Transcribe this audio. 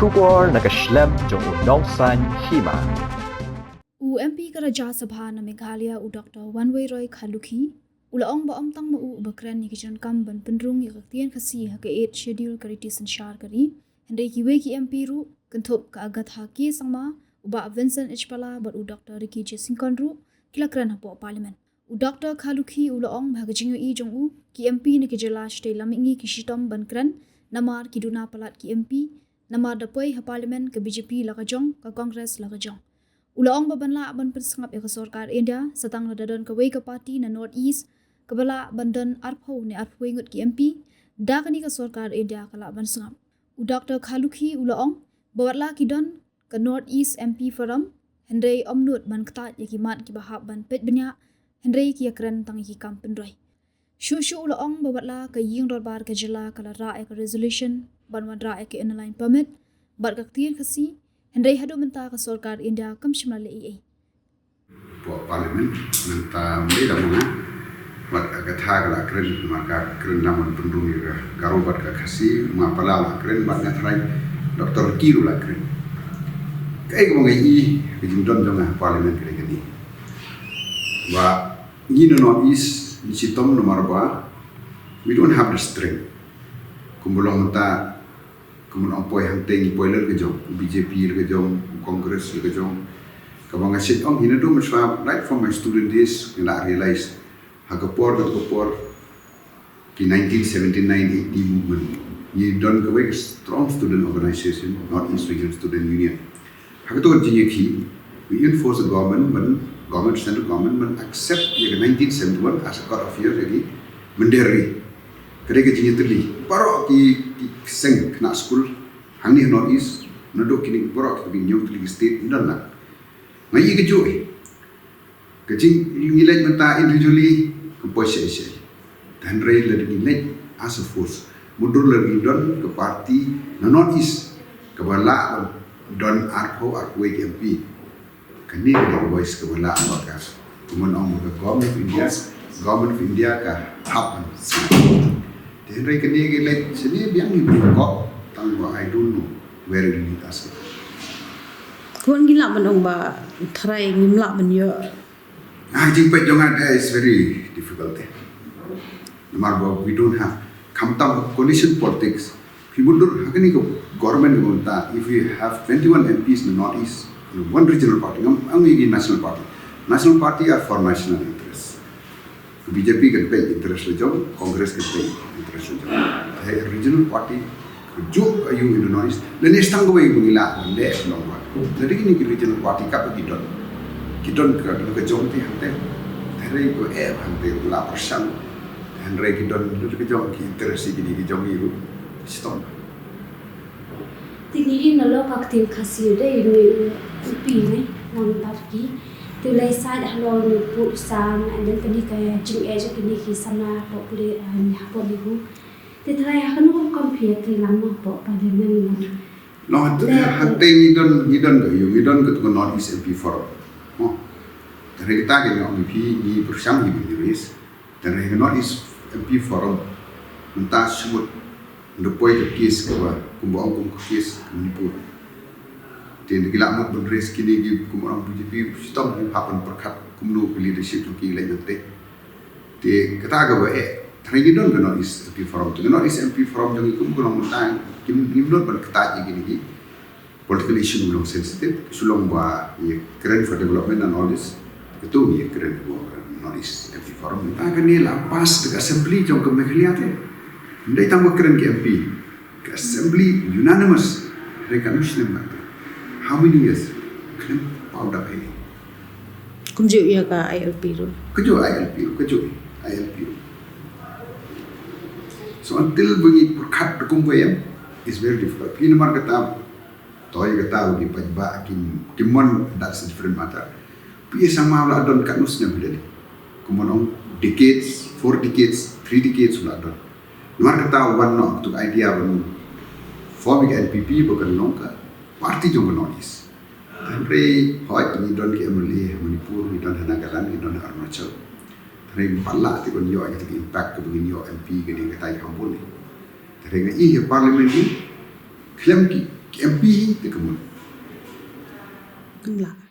Shubor Nakashlem Jong Nongsan Hima. MP ka Raja Sabha na Meghalaya Dr. Wanway Roy Khaluki, ulaong ba tang mau bakran ni kijan kamban Pynrung Ktien Khasi ha 8 schedule kariti sanshar kari, Henry kiwe ki MP ru kentop ka agat ha ki sangma uba Vincent Ichpala bat Dr. Ricky Jesingkon ru kilakran ha po parliament. Dr. Khaluki ulaong bhagajinyo I jong ki MP ni kijala shtay lamingi kishitom bankran namar kiduna palat ki MP namar dapoi ha parliament ke BJP lakajong ka Congress lakajong. Ulaong babanla aban Pynsngap Ïaka Sorkar India satang nadadon ka way ka party na North East kabala bandan arpho ni arpho ngut ki MP da kani ka Sorkar India kala Pynsngap. Dr. Khaluki ulaong bawatla kidon ka North East MP Forum Henry omnut ban ktat yakimat ki bahab ban pet benya Henry ki yakran tang ki kampen roy. Shushu ulaong bawatla ka ying dorbar ka jila kala ra ka resolution ban wan ra ka inline permit bat ka Ktien Khasi Henry hadu menta ka Sorkar India kam shimla le po parliament menta meda mona bat ka thagla kren maka kren naman Pynrung ga garo bat ka Khasi ma pala kren bat na thrai Dr. Kiru la kren kai ko ngai I jindon jong parliament kre gani wa ni no is ni sitom no marba we don't have the strength kumbulong ta kemudian apa yang tinggi boiler ke jom BJP ke jom Congress ke jom kabang asyik ong hina do maswa right from my student days when I realized hagapor ki 1979 80 movement ni don ka way strong student organization not East Region Student Union hagato Jingeh ki we enforce the government central government accept ye 1971 as a cut off year jadi menderi kerja Jingeh terli paro ki seng kena school hangni North East nadok kini borok ki nyok li state dan nak ngai ke joy kecing nilai menta individually ke posisi dan rail le nilai as a force mundur le don ke parti na North East ke bala don arpo MP kini ke voice ke bala bakas kemudian ke government of India ka happen Henry kini like sini biang ni berikut tangguh I don't know where it lead us. Kuan gila menong ba try ngimla menyo. Jingeh jangan is very difficult. Nomor we don't have kamtam coalition politics. People do hakani ko government gonta if we have 21 MPs in the North East, one regional party, ang national party. National party are for national interests. BJP can pay interest le jom, Congress can pay interest le jom. The regional party jo ayu in the North East. Le nestang go ayu ngila le long wa. Jadi kini regional party ka kidon ka jom ti hante. Henry ko hante la persan. Henry kidon ka jom ki interest ki jom iru. Stop. Tini in lo ka Ktien Khasi de iru pi ni nam tarki tulai side halol ni pu san and then kini kaya Jingeh je kini ki sana popular ni hapo lihu te try akan ko compare te lama po parliament no hante ni don ke North East MP Forum dari kita ke MP ni bersama ni beris dari North East MP Forum entah semut ndepoi ke kes ke kumbang kes Manipur dan gila mat berdres kini di kumurang BJP sistem hapan perkat kumno leadership ki lain nanti te kata ga thangi don North East MP Forum to North East MP Forum jangi kumurang tang kim nimno ban kata ji gini political issue belum sensitive sulong ba ye current for development and all this itu ye current North East MP Forum ta kan ni lapas de assembly jong ke Meghalaya te ndai tang keren ke MP ke assembly unanimous recognition how many years kena pound up ini Kumju Ïaka ILP ru. Keju ILP. So until we perkat berkumpul is very difficult. Ini mar kata toy kata bagi pajba kimon that's a different matter. Pi sama la don kanusnya bila ni. Kemudian decades, 4 decades, 3 decades sudah don. Mar kata one no to idea ban forming NPP bukan nongka parti jong North East. Henry hoi ni don ke MLA Manipur ni don Nagaland ni don Arunachal. Henry pala ti kon yo ati impact ke begini yo MP ke ni kata hambul ni. Henry ngai parliament ni klaim ki MP te kemul. Enggak.